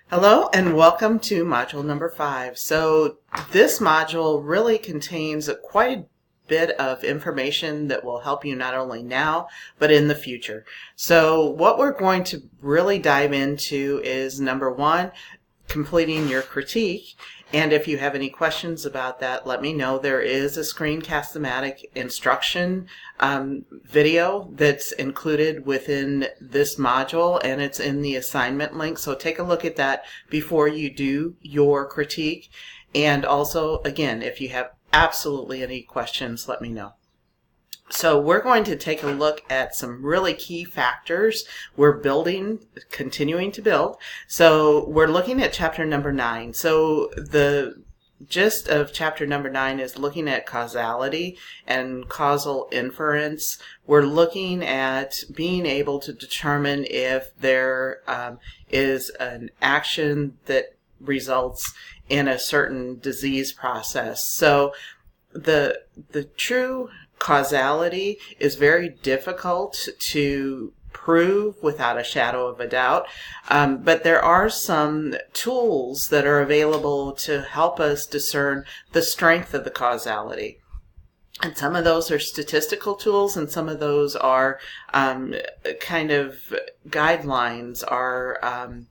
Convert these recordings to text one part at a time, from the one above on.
Hello and welcome to module number 5. So this module really contains quite a bit of information that will help you not only now but in the future. So what we're going to really dive into is number 1, completing your critique. And if you have any questions about that, let me know. There is a Screencast-O-Matic instruction video that's included within this module, and it's in the assignment link. So take a look at that before you do your critique. And also, again, if you have absolutely any questions, let me know. So we're going to take a look at some really key factors. We're continuing to build. So we're looking at chapter number 9. So the gist of chapter number 9 is looking at causality and causal inference. We're looking at being able to determine if there is an action that results in a certain disease process. So the true causality is very difficult to prove without a shadow of a doubt, but there are some tools that are available to help us discern the strength of the causality. And some of those are statistical tools, and some of those are kind of guidelines, are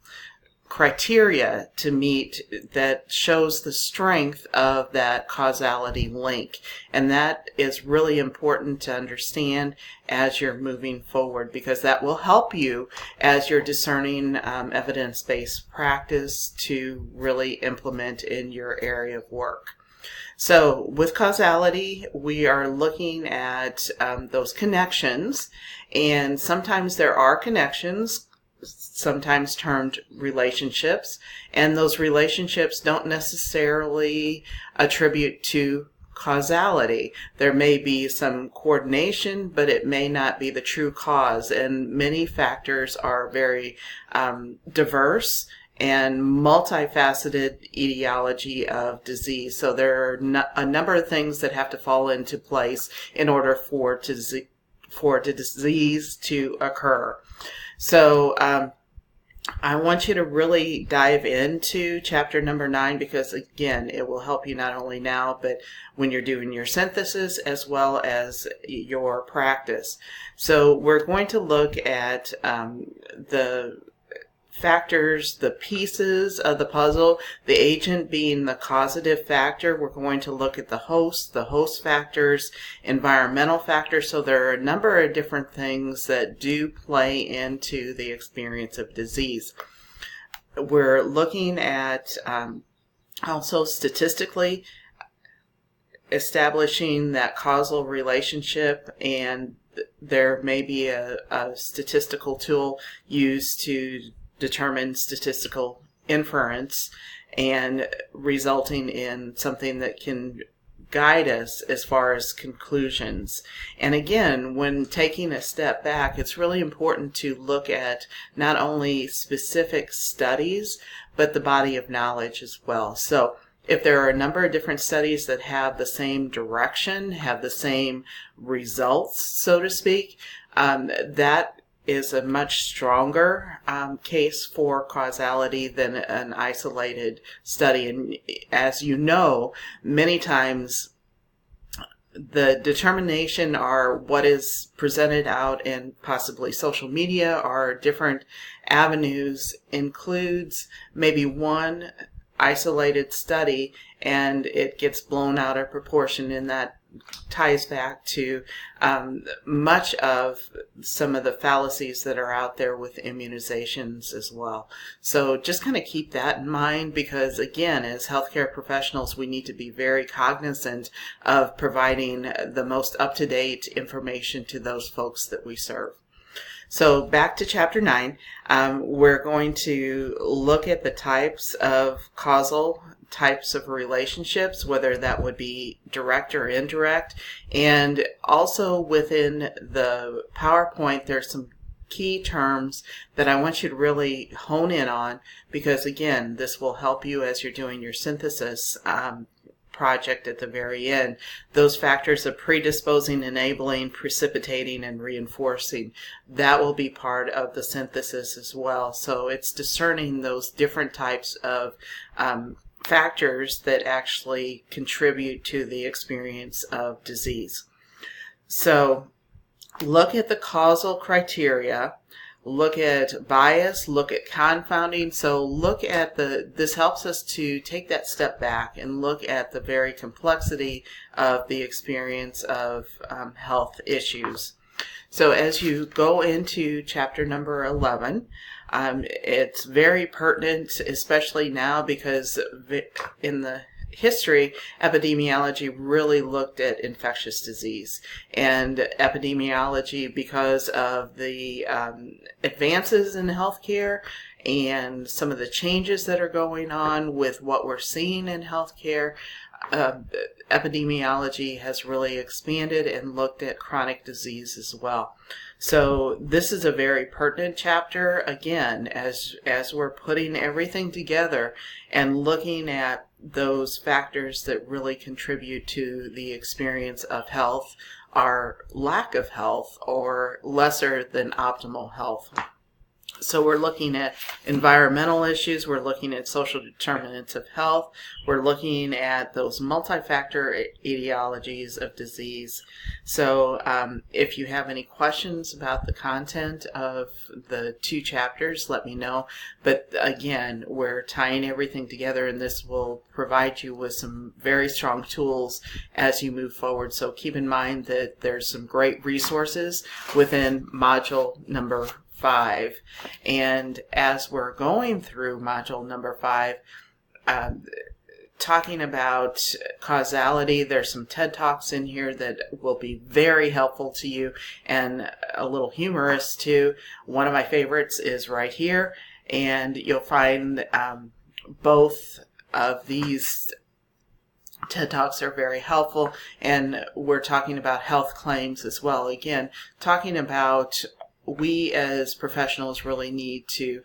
criteria to meet that shows the strength of that causality link. And that is really important to understand as you're moving forward, because that will help you as you're discerning evidence-based practice to really implement in your area of work. So with causality, we are looking at those connections, and sometimes there are connections, sometimes termed relationships, and those relationships don't necessarily attribute to causality. There may be some coordination, but it may not be the true cause, and many factors are very diverse and multifaceted etiology of disease. So there are a number of things that have to fall into place in order for the disease to occur. So I want you to really dive into chapter number 9, because again, it will help you not only now, but when you're doing your synthesis as well as your practice. So we're going to look at the factors, the pieces of the puzzle, the agent being the causative factor. We're going to look at the host factors, environmental factors. So there are a number of different things that do play into the experience of disease. We're looking at also statistically establishing that causal relationship, and there may be a statistical tool used to determine statistical inference and resulting in something that can guide us as far as conclusions. And again, when taking a step back, it's really important to look at not only specific studies, but the body of knowledge as well. So if there are a number of different studies that have the same direction, have the same results, so to speak, that is a much stronger case for causality than an isolated study. And as you know, many times the determination or what is presented out in possibly social media or different avenues includes maybe one isolated study, and it gets blown out of proportion, and that ties back to much of some of the fallacies that are out there with immunizations as well. So just kind of keep that in mind, because again, as healthcare professionals, we need to be very cognizant of providing the most up-to-date information to those folks that we serve. So back to chapter 9, we're going to look at the types of causal types of relationships, whether that would be direct or indirect. And also within the PowerPoint, there's some key terms that I want you to really hone in on, because again, this will help you as you're doing your synthesis project at the very end. Those factors of predisposing, enabling, precipitating, and reinforcing, that will be part of the synthesis as well. So it's discerning those different types of factors that actually contribute to the experience of disease. So look at the causal criteria, look at bias, look at confounding. So look at this helps us to take that step back and look at the very complexity of the experience of health issues. So as you go into chapter number 11, it's very pertinent, especially now, because in the history, epidemiology really looked at infectious disease. And epidemiology, because of the advances in healthcare and some of the changes that are going on with what we're seeing in healthcare, epidemiology has really expanded and looked at chronic disease as well. So this is a very pertinent chapter, again, as we're putting everything together and looking at those factors that really contribute to the experience of health, or lack of health, or lesser than optimal health. So we're looking at environmental issues, we're looking at social determinants of health, we're looking at those multi-factor etiologies of disease. So if you have any questions about the content of the two chapters, let me know. But again, we're tying everything together, and this will provide you with some very strong tools as you move forward. So keep in mind that there's some great resources within module number 5, and as we're going through module number 5, talking about causality, there's some TED Talks in here that will be very helpful to you and a little humorous too. One of my favorites is right here, and you'll find both of these TED Talks are very helpful, and we're talking about health claims as well. Again, talking about we as professionals really need to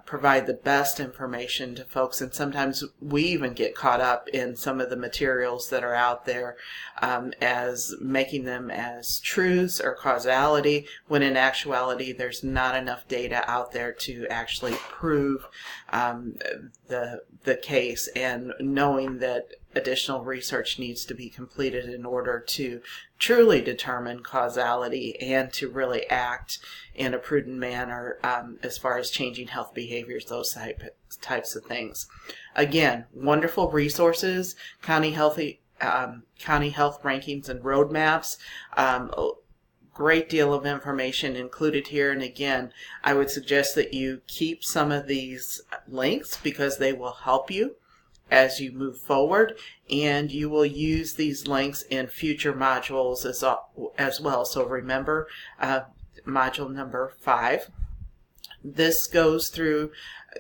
provide the best information to folks, and sometimes we even get caught up in some of the materials that are out there as making them as truths or causality, when in actuality there's not enough data out there to actually prove the case, and knowing that additional research needs to be completed in order to truly determine causality and to really act in a prudent manner as far as changing health behaviors, those types of things. Again, wonderful resources, county health rankings and roadmaps. Great deal of information included here, and again, I would suggest that you keep some of these links because they will help you as you move forward, and you will use these links in future modules as well. So remember, module number 5, this goes through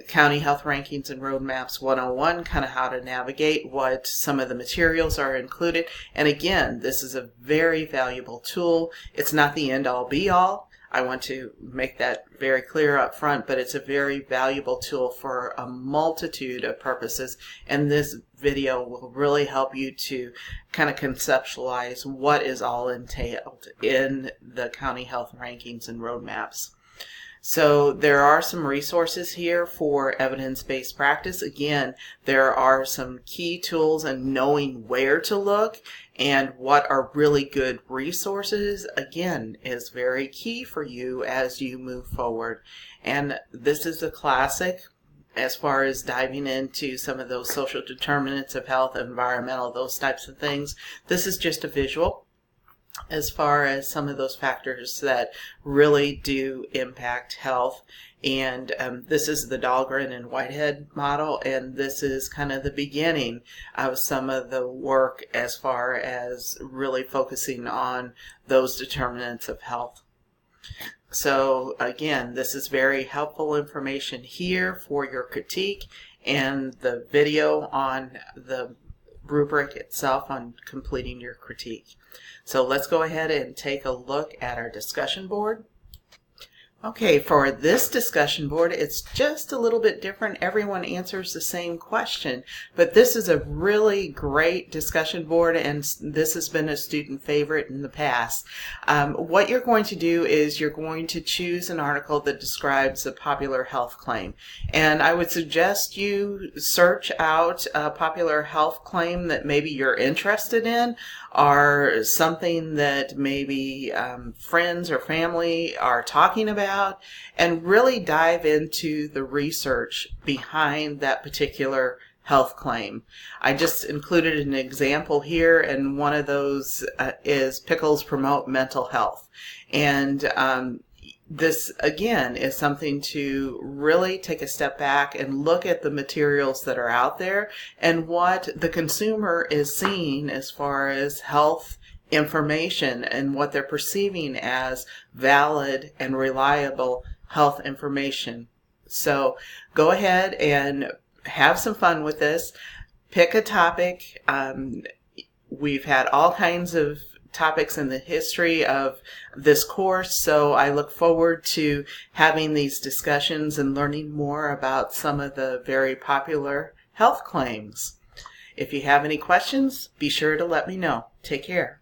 County Health Rankings and Roadmaps 101, kind of how to navigate, what some of the materials are included. And again, this is a very valuable tool. It's not the end-all be-all. I want to make that very clear up front, but it's a very valuable tool for a multitude of purposes, and this video will really help you to kind of conceptualize what is all entailed in the county health rankings and roadmaps. So there are some resources here for evidence-based practice. Again, there are some key tools, and knowing where to look and what are really good resources, again, is very key for you as you move forward. And this is a classic as far as diving into some of those social determinants of health, environmental, those types of things. This is just a visual as far as some of those factors that really do impact health. And this is the Dahlgren and Whitehead model, and this is kind of the beginning of some of the work as far as really focusing on those determinants of health. So again, this is very helpful information here for your critique, and the video on the rubric itself on completing your critique. So let's go ahead and take a look at our discussion board. Okay, for this discussion board, it's just a little bit different. Everyone answers the same question, but this is a really great discussion board, and this has been a student favorite in the past. What you're going to do is you're going to choose an article that describes a popular health claim, and I would suggest you search out a popular health claim that maybe you're interested in, or something that maybe friends or family are talking about, and really dive into the research behind that particular health claim. I just included an example here, and one of those is pickles promote mental health. And this, again, is something to really take a step back and look at the materials that are out there and what the consumer is seeing as far as health information and what they're perceiving as valid and reliable health information. So go ahead and have some fun with this. Pick a topic. We've had all kinds of topics in the history of this course, so I look forward to having these discussions and learning more about some of the very popular health claims. If you have any questions, be sure to let me know. Take care.